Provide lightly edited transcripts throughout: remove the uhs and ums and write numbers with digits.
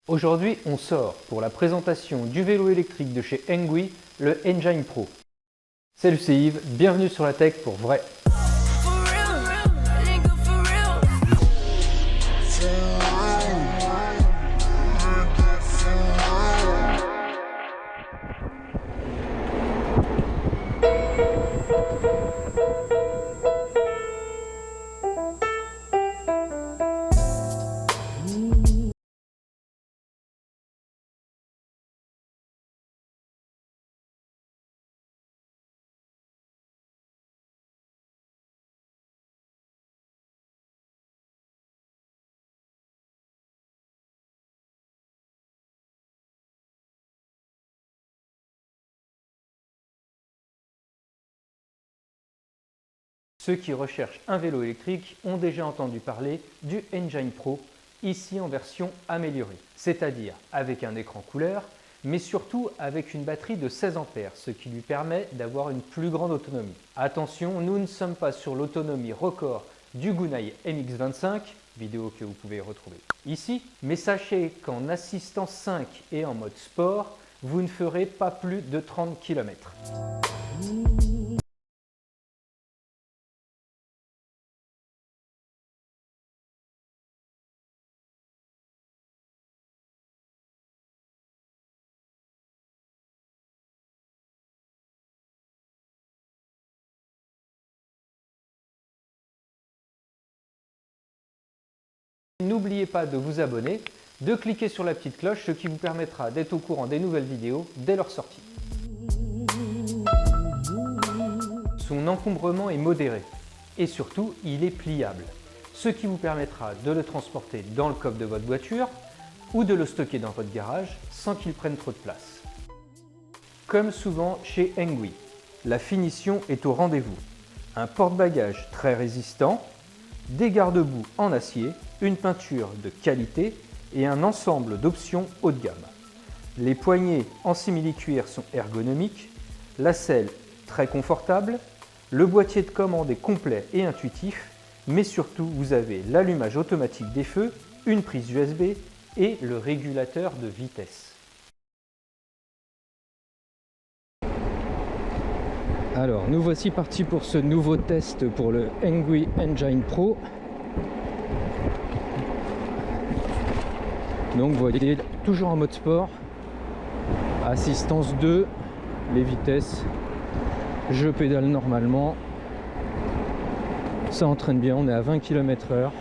Aujourd'hui, on sort pour la présentation du vélo électrique de chez Engui, le Engine Pro. Salut, c'est Yves, bienvenue sur la tech pour vrai. Ceux qui recherchent un vélo électrique ont déjà entendu parler du Engine Pro, ici en version améliorée, c'est-à-dire avec un écran couleur, mais surtout avec une batterie de 16 A, ce qui lui permet d'avoir une plus grande autonomie. Attention, nous ne sommes pas sur l'autonomie record du Gunai MX25, vidéo que vous pouvez retrouver ici, mais sachez qu'en assistance 5 et en mode sport, vous ne ferez pas plus de 30 km. N'oubliez pas de vous abonner, de cliquer sur la petite cloche, ce qui vous permettra d'être au courant des nouvelles vidéos dès leur sortie. Son encombrement est modéré et surtout il est pliable, ce qui vous permettra de le transporter dans le coffre de votre voiture ou de le stocker dans votre garage sans qu'il prenne trop de place. Comme souvent chez Engui, la finition est au rendez-vous. Un porte-bagages très résistant, des garde-boue en acier, une peinture de qualité et un ensemble d'options haut de gamme. Les poignées en simili-cuir sont ergonomiques, la selle très confortable, le boîtier de commande est complet et intuitif, mais surtout vous avez l'allumage automatique des feux, une prise USB et le régulateur de vitesse. Alors, nous voici partis pour ce nouveau test pour le Engui Engine Pro. Donc, vous voyez, toujours en mode sport, assistance 2, les vitesses, je pédale normalement, ça entraîne bien, on est à 20 km/h.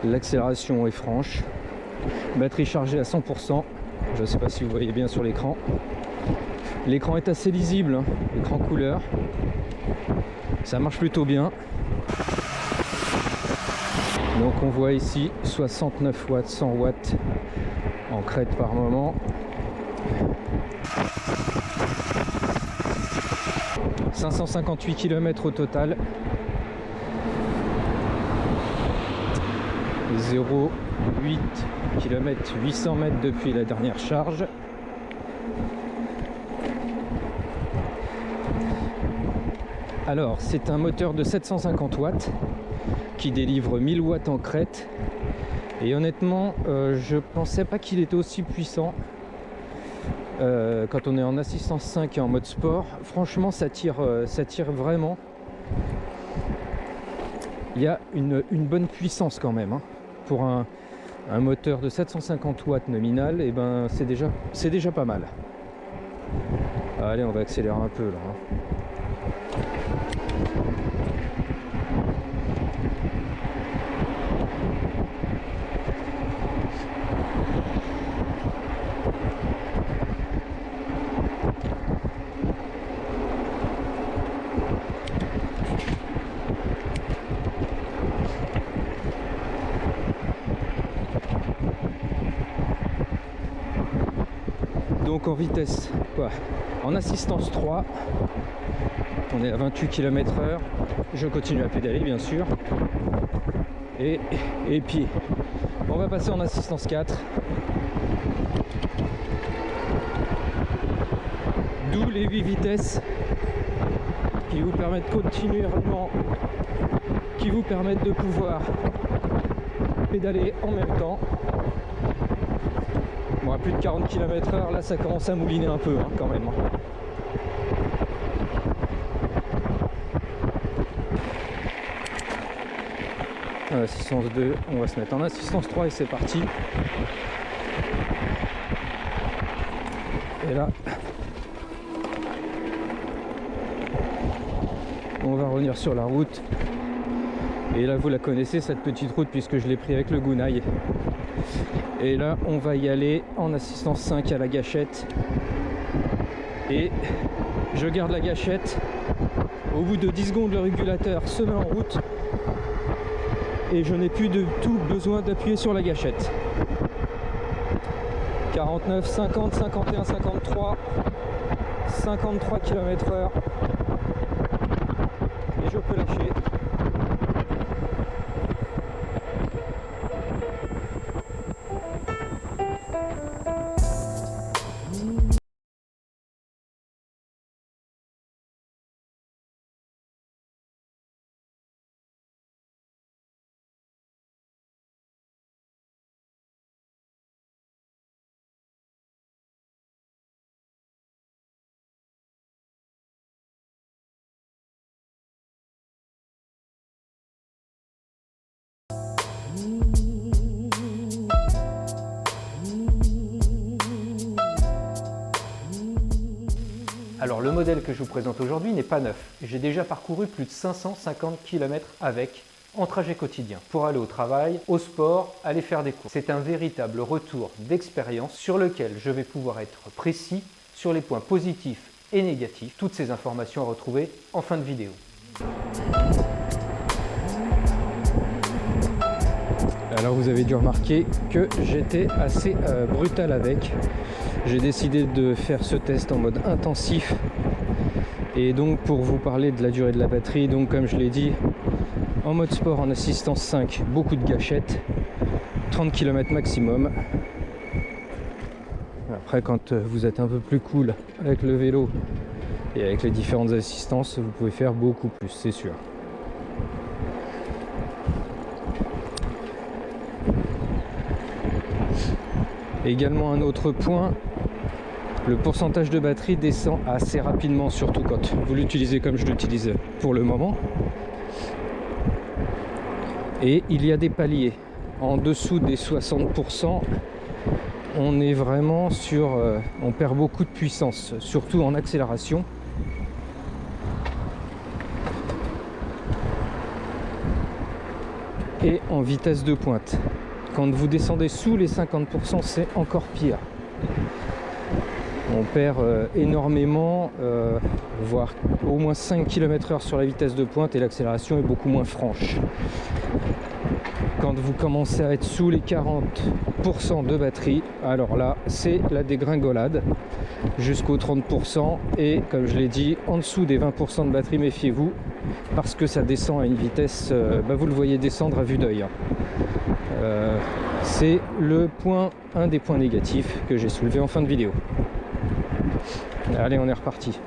L'accélération est franche, batterie chargée à 100%, je ne sais pas si vous voyez bien sur l'écran. L'écran est assez lisible, hein, l'écran couleur, ça marche plutôt bien. Donc on voit ici 69 watts, 100 watts en crête par moment. « 558 km au total. 0,8 km, 800 mètres depuis la dernière charge. Alors, c'est un moteur de 750 watts qui délivre 1000 watts en crête. Et honnêtement, je pensais pas qu'il était aussi puissant. Quand on est en assistance 5 et en mode sport, franchement, ça tire vraiment. Il y a une bonne puissance quand même, hein. Pour un moteur de 750 watts nominal, et ben c'est déjà pas mal. Allez, on va accélérer un peu là, hein. Donc en vitesse, quoi, en assistance 3, on est à 28 km/h, je continue à pédaler bien sûr, et puis on va passer en assistance 4, d'où les 8 vitesses qui vous permettent continuellement, qui vous permettent de pouvoir pédaler en même temps. Bon, à plus de 40 km/h, là ça commence à mouliner un peu quand même. Assistance 2, on va se mettre en assistance 3 et c'est parti. Et là, on va revenir sur la route. Et là, vous la connaissez cette petite route puisque je l'ai pris avec le Gunai. Et là, on va y aller en assistance 5 à la gâchette. Et je garde la gâchette. Au bout de 10 secondes, le régulateur se met en route. Et je n'ai plus de tout besoin d'appuyer sur la gâchette. 49, 50, 51, 53, 53 km/h. Et je peux lâcher. Alors le modèle que je vous présente aujourd'hui n'est pas neuf. J'ai déjà parcouru plus de 550 km avec, en trajet quotidien, pour aller au travail, au sport, aller faire des courses. C'est un véritable retour d'expérience sur lequel je vais pouvoir être précis sur les points positifs et négatifs. Toutes ces informations à retrouver en fin de vidéo. Alors vous avez dû remarquer que j'étais assez brutal avec. J'ai décidé de faire ce test en mode intensif. Et donc pour vous parler de la durée de la batterie, donc comme je l'ai dit, en mode sport en assistance 5, beaucoup de gâchettes, 30 km maximum. Après quand vous êtes un peu plus cool avec le vélo et avec les différentes assistances, vous pouvez faire beaucoup plus, c'est sûr. Également un autre point, le pourcentage de batterie descend assez rapidement, surtout quand vous l'utilisez comme je l'utilise pour le moment. Et il y a des paliers. En dessous des 60%, on est vraiment sur... on perd beaucoup de puissance, surtout en accélération. Et en vitesse de pointe. Quand vous descendez sous les 50%, c'est encore pire. On perd énormément, voire au moins 5 km/h sur la vitesse de pointe et l'accélération est beaucoup moins franche. Quand vous commencez à être sous les 40% de batterie, alors là, c'est la dégringolade jusqu'aux 30%. Et comme je l'ai dit, en dessous des 20% de batterie, méfiez-vous, parce que ça descend à une vitesse, vous le voyez descendre à vue d'œil. C'est un des points négatifs que j'ai soulevé en fin de vidéo. Allez, on est reparti.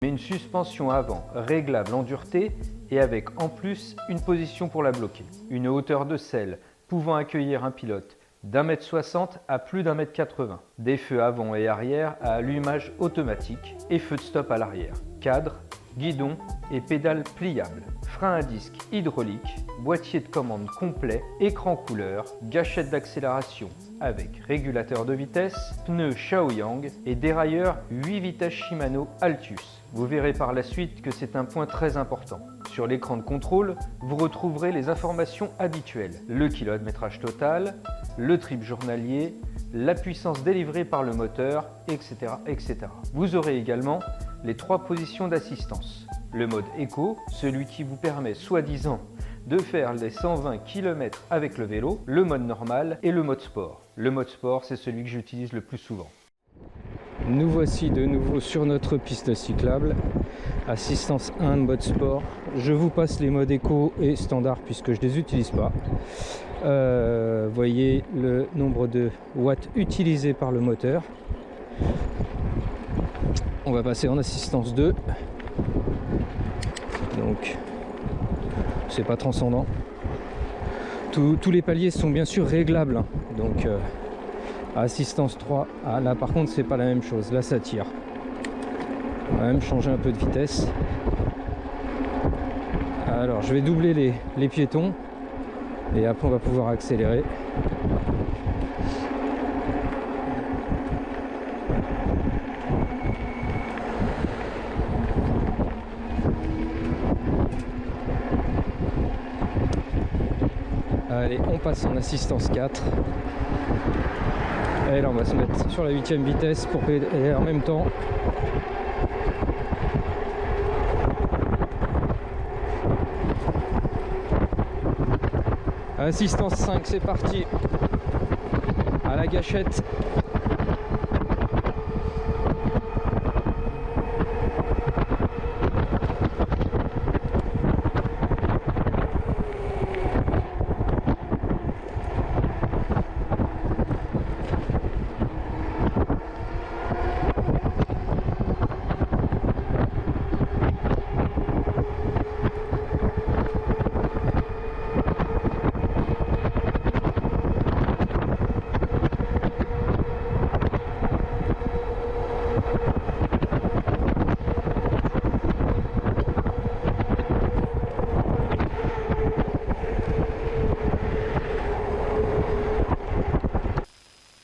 Mais une suspension avant réglable en dureté et avec en plus une position pour la bloquer. Une hauteur de selle pouvant accueillir un pilote d'1,60 m à plus d'1,80 m. Des feux avant et arrière à allumage automatique et feu de stop à l'arrière. Cadre, guidon et pédales pliables. Frein à disque hydraulique, boîtier de commande complet, écran couleur, gâchette d'accélération avec régulateur de vitesse, pneus Shaoyang et dérailleur 8 vitesses Shimano Altus. Vous verrez par la suite que c'est un point très important. Sur l'écran de contrôle, vous retrouverez les informations habituelles, le kilométrage total, le trip journalier, la puissance délivrée par le moteur, etc., etc. Vous aurez également les 3 positions d'assistance. Le mode éco, celui qui vous permet soi-disant de faire les 120 km avec le vélo, le mode normal et le mode sport. Le mode sport, c'est celui que j'utilise le plus souvent. Nous voici de nouveau sur notre piste cyclable. Assistance 1, mode sport. Je vous passe les modes éco et standard puisque je ne les utilise pas. Voyez le nombre de watts utilisés par le moteur. On va passer en assistance 2. Donc, c'est pas transcendant. Tous les paliers sont bien sûr réglables. Hein. Donc, assistance 3. Ah, là, par contre, c'est pas la même chose. Là, ça tire. On va même changer un peu de vitesse. Alors, je vais doubler les piétons. Et après, on va pouvoir accélérer. Allez, on passe en assistance 4. Et là, on va se mettre sur la 8e vitesse pour pédaler en même temps. Assistance 5, c'est parti. À la gâchette.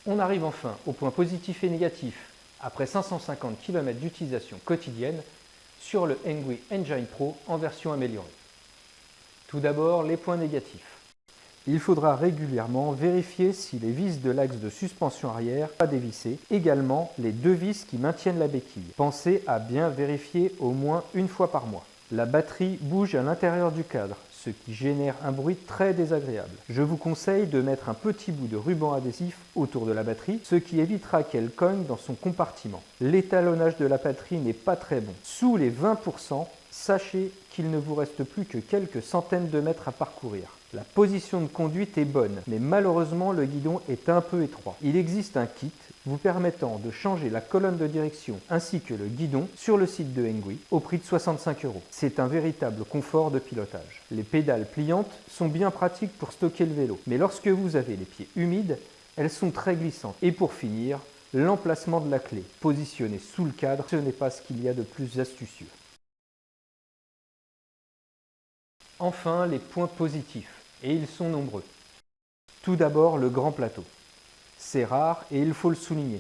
On arrive enfin au point positif et négatif après 550 km d'utilisation quotidienne sur le Engui Engine Pro en version améliorée. Tout d'abord, les points négatifs. Il faudra régulièrement vérifier si les vis de l'axe de suspension arrière pas dévissées, également les 2 vis qui maintiennent la béquille. Pensez à bien vérifier au moins une fois par mois. La batterie bouge à l'intérieur du cadre, ce qui génère un bruit très désagréable. Je vous conseille de mettre un petit bout de ruban adhésif autour de la batterie, ce qui évitera qu'elle cogne dans son compartiment. L'étalonnage de la batterie n'est pas très bon. Sous les 20%, sachez qu'il ne vous reste plus que quelques centaines de mètres à parcourir. La position de conduite est bonne, mais malheureusement le guidon est un peu étroit. Il existe un kit vous permettant de changer la colonne de direction ainsi que le guidon sur le site de Engui au prix de 65 €. C'est un véritable confort de pilotage. Les pédales pliantes sont bien pratiques pour stocker le vélo, mais lorsque vous avez les pieds humides, elles sont très glissantes. Et pour finir, l'emplacement de la clé, positionnée sous le cadre, ce n'est pas ce qu'il y a de plus astucieux. Enfin, les points positifs, et ils sont nombreux. Tout d'abord, le grand plateau. C'est rare et il faut le souligner.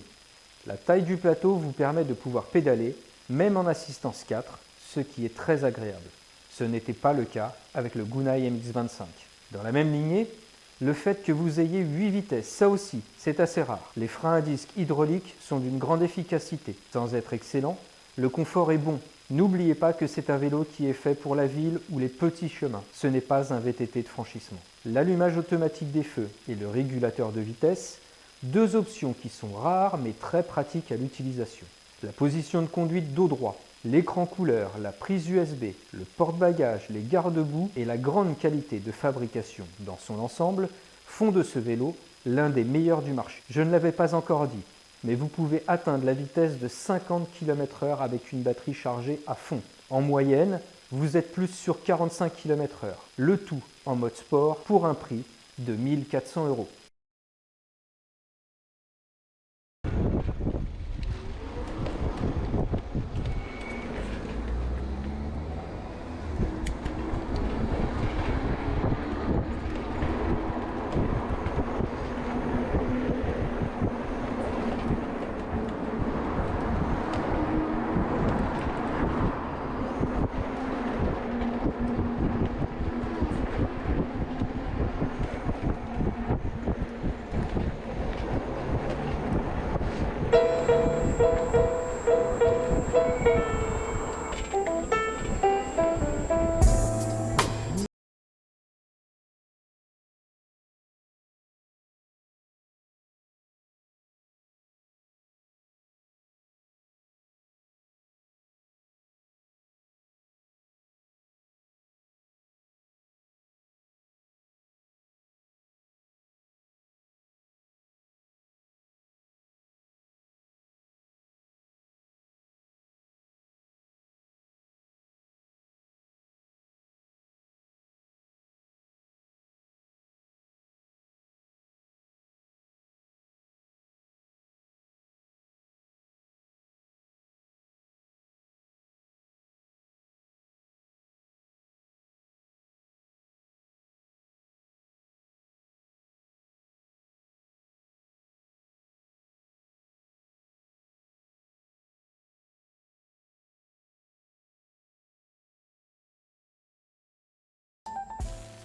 La taille du plateau vous permet de pouvoir pédaler, même en assistance 4, ce qui est très agréable. Ce n'était pas le cas avec le Gunai MX-25. Dans la même lignée, le fait que vous ayez 8 vitesses, ça aussi, c'est assez rare. Les freins à disque hydrauliques sont d'une grande efficacité. Sans être excellent, le confort est bon. N'oubliez pas que c'est un vélo qui est fait pour la ville ou les petits chemins. Ce n'est pas un VTT de franchissement. L'allumage automatique des feux et le régulateur de vitesse, 2 options qui sont rares mais très pratiques à l'utilisation. La position de conduite dos droit, l'écran couleur, la prise USB, le porte-bagages, les garde-boue et la grande qualité de fabrication dans son ensemble font de ce vélo l'un des meilleurs du marché. Je ne l'avais pas encore dit, mais vous pouvez atteindre la vitesse de 50 km/h avec une batterie chargée à fond. En moyenne, vous êtes plus sur 45 km/h. Le tout en mode sport pour un prix de 1 400 €.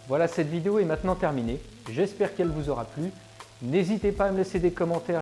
Voilà, cette vidéo est maintenant terminée. J'espère qu'elle vous aura plu. N'hésitez pas à me laisser des commentaires